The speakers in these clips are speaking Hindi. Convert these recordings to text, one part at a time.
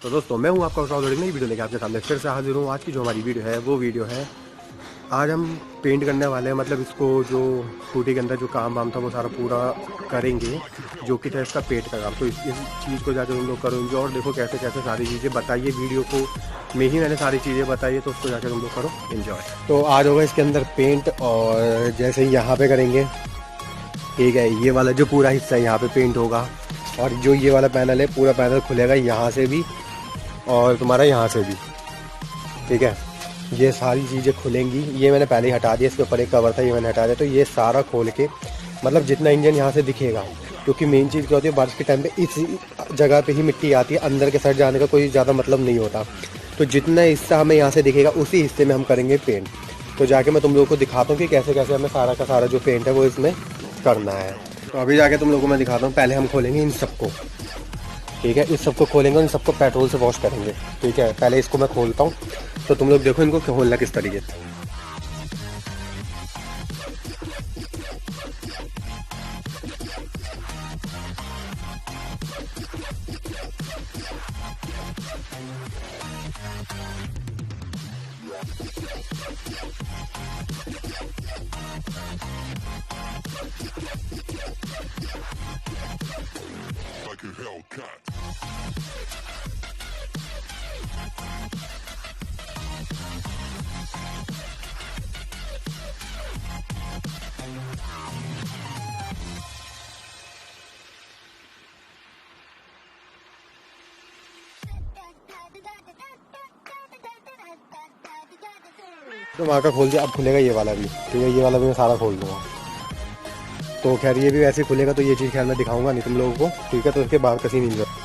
तो दोस्तों मैं हूं आपका नई वीडियो लेके आपके सामने फिर से हाजिर हूं। आज की जो हमारी वीडियो है वो वीडियो है, आज हम पेंट करने वाले हैं। मतलब इसको जो स्कूटी के अंदर जो काम वाम था वो सारा पूरा करेंगे, जो कि था इसका पेंट का काम। तो इस चीज़ को जाकर तुम लोग करो एंजॉय और देखो कैसे कैसे सारी चीज़ें बताइए। वीडियो को में ही मैंने सारी चीज़ें बताई है, तो उसको जाकर तुम लोग करो एंजॉय। तो आज होगा इसके अंदर पेंट, और जैसे ही यहाँ पे करेंगे, ठीक है, ये वाला जो पूरा हिस्सा है यहाँ पे पेंट होगा, और जो ये वाला पैनल है पूरा पैनल खुलेगा यहाँ से भी और तुम्हारा यहाँ से भी, ठीक है। ये सारी चीज़ें खुलेंगी। ये मैंने पहले ही हटा दिया, इसके ऊपर एक कवर था, ये मैंने हटा दिया। तो ये सारा खोल के, मतलब जितना इंजन यहाँ से दिखेगा, क्योंकि मेन चीज़ क्या होती है, बारिश के टाइम पे इस जगह पे ही मिट्टी आती है, अंदर के साइड जाने का कोई ज़्यादा मतलब नहीं होता। तो जितना हिस्सा हमें यहाँ से दिखेगा उसी हिस्से में हम करेंगे पेंट। तो जाके मैं तुम लोगों को दिखाता हूँ कि कैसे कैसे हमें सारा का सारा जो पेंट है वो इसमें करना है। तो अभी जाके तुम लोगों को मैं दिखाता हूँ। पहले हम खोलेंगे इन सबको, ठीक है, इस सबको खोलेंगे और इन सबको पेट्रोल से वॉश करेंगे, ठीक है। पहले इसको मैं खोलता हूँ, तो तुम लोग देखो इनको खोलना किस तरीके से। तो वहाँ का खोल दिया, अब खुलेगा ये वाला भी, ठीक है। ये वाला भी मैं सारा खोल दूँगा। तो खैर ये भी वैसे ही खुलेगा, तो ये चीज़ खैर मैं दिखाऊंगा नहीं तुम लोगों को, ठीक है। तो उसके बाद कसी नहीं जरूरत।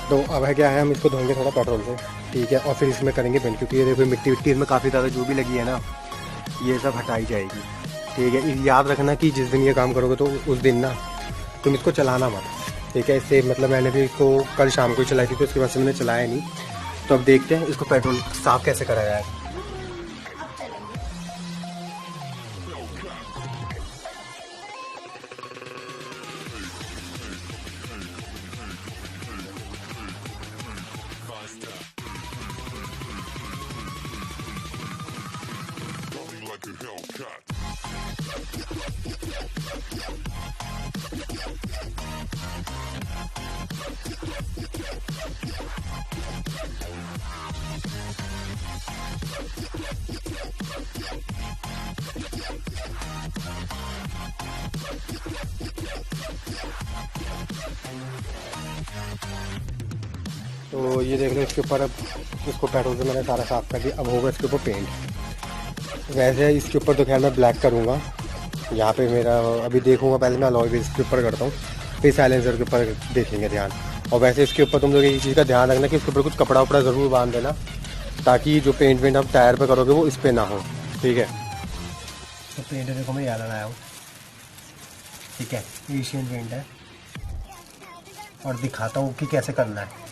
तो अब है क्या है, हम इसको धोएंगे थोड़ा पेट्रोल से, ठीक है, और फिर इसमें करेंगे पेंट। क्योंकि ये देखो मिट्टी विट्टी इसमें काफ़ी ज़्यादा जो भी लगी है ना, ये सब हटाई जाएगी, ठीक है। याद रखना कि जिस दिन ये काम करोगे तो उस दिन ना तुम इसको चलाना मत, ठीक है। इससे मतलब मैंने भी इसको कल शाम को ही चलाई थी, तो उसके बाद से मैंने चलाया नहीं। तो अब देखते हैं इसको पेट्रोल साफ़ कैसे करा जाए। तो ये देख लो, इसके ऊपर अब इसको पेट्रोल से मैंने सारा साफ़ कर दिया। अब होगा इसके ऊपर पेंट। वैसे इसके ऊपर तो खैर मैं ब्लैक करूँगा। यहाँ पे मेरा अभी देखूँगा, पहले मैं अलॉय व्हील्स के ऊपर करता हूँ, फिर साइलेंसर के ऊपर देखेंगे ध्यान। और वैसे इसके ऊपर तुम लोग एक चीज़ का ध्यान रखना कि इसके ऊपर कुछ कपड़ा वपड़ा ज़रूर बांध देना, ताकि जो पेंट वेंट आप टायर पर करोगे वो इस पर ना हो, ठीक है। तो पेंट देखो मैं यहाँ लगाया हूँ, ठीक है, एशियन पेंट है, और दिखाता हूँ कि कैसे करना है।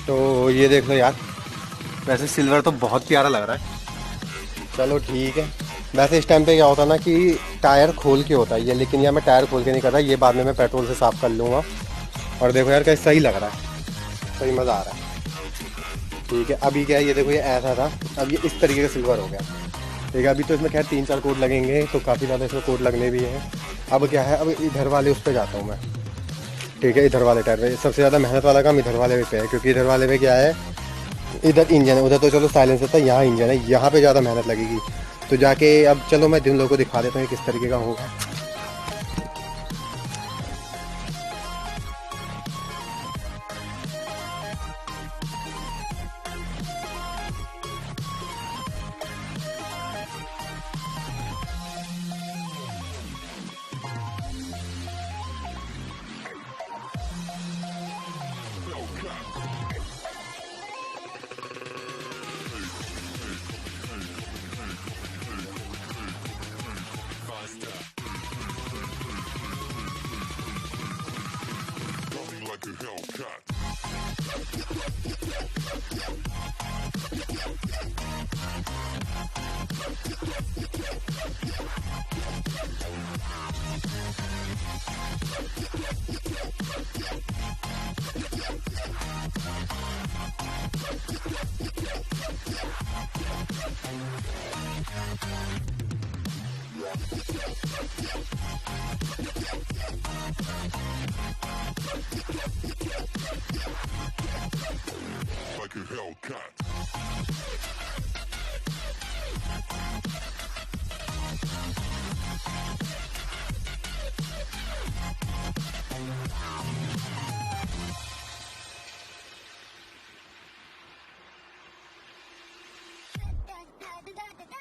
तो ये देख लो यार, वैसे सिल्वर तो बहुत प्यारा लग रहा है। चलो ठीक है। वैसे इस टाइम पे क्या होता है ना कि टायर खोल के होता है ये, लेकिन यार मैं टायर खोल के नहीं कर रहा, ये बाद में मैं पेट्रोल से साफ़ कर लूँगा। और देखो यार कैसे सही लग रहा है, सही मज़ा आ रहा है। ठीक है, अभी क्या है ये देखो, ये ऐसा था, अब ये इस तरीके का सिल्वर हो गया। ठीक है, अभी तो इसमें खैर 3-4 कोट लगेंगे, तो काफ़ी ज़्यादा इसमें कोट लगने भी हैं। अब क्या है, अब इधर वाले उस पर जाता हूँ मैं। ठीक है, इधर वाले टायर पे सबसे ज़्यादा मेहनत वाला काम इधर वाले पे है, क्योंकि इधर वाले पे क्या है, इधर इंजन है, उधर तो चलो साइलेंसर था, यहाँ इंजन है, यहाँ पे ज़्यादा मेहनत लगेगी। तो जाके अब चलो मैं जिन लोगों को दिखा देता हूँ किस तरीके का होगा। Dada, dada.